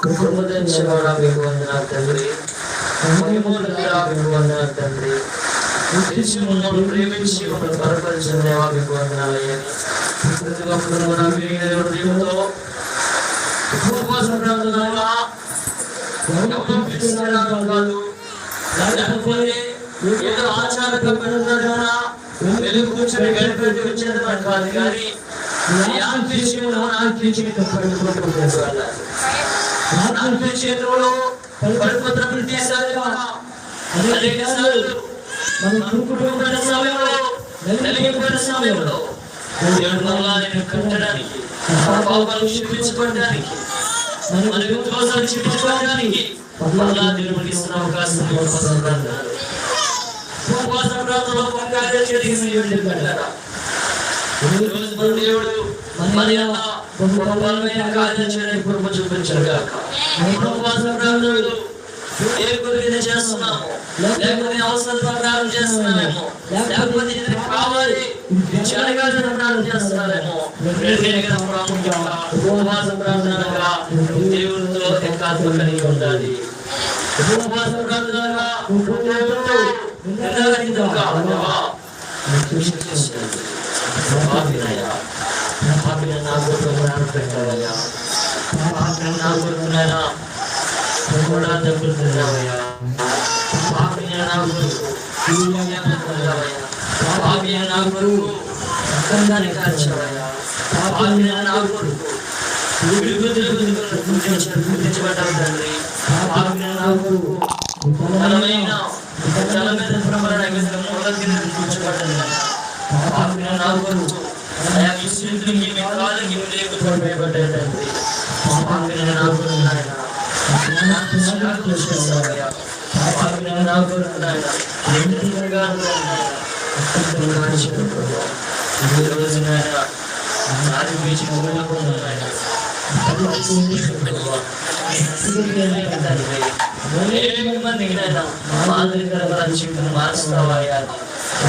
కృపదించేవాడా మీకు వందనాలు తండ్రి. మహిమోన్నతుడా మీకు వందనాలు తండ్రి. మమ్మల్ని ప్రేమించి మమ్మల్ని బలపరిచిన దేవా మీకు వందనాలయ్యా. ప్రతి ఒక్కరు కూడా మీరు దేవుడితో ఉపవాసం ప్రార్థనగా ఎవరో పిలిచినారు కాదు, లేకపోతే ఏదో ఆచారపరంగా వెలుగు కూర్చొని గడిపెట్టి వచ్చేది మనకు కాదు, కానీ చేతుల్లో పడిపోతున్నప్పుడు తీసాలి. కుటుంబమైన సమయంలో నలిగిపోయిన సమయంలో దేవుడు మళ్ళా నేను కట్టడానికి, మన పాపాలను క్షమించుకోవడానికి, మన దోషాలు క్షమించుకోవడానికి మళ్ళా దేవుడికి ఇస్తున్న అవకాశం ఉపవాసం ప్రార్థనలో దేవుడు మరి బలమైన కార్యం చేయడానికి కృప చూపించారు కాక. ఉపవాస ప్రార్థనలు ఏ కొద్దిగా చేస్తున్నాము, లేకపోతే అవసరం ప్రార్థన చేస్తున్నామేమో, లేకపోతే ఇది కావాలి జరగాల్సిన ప్రార్థన చేస్తున్నారేమో, ప్రాముఖ్యంగా ఉపవాస ప్రార్థనగా దేవుడితో ఏకాత్మ కలిగి ఉండాలి. ఉపవాస ప్రార్థనగా దేవుడితో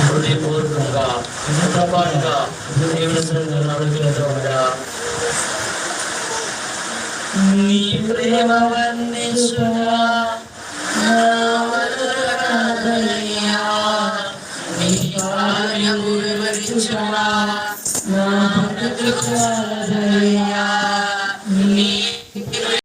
హృదయపూర్వకంగా పాటుగా నీ ప్రేమ వర్ణించునా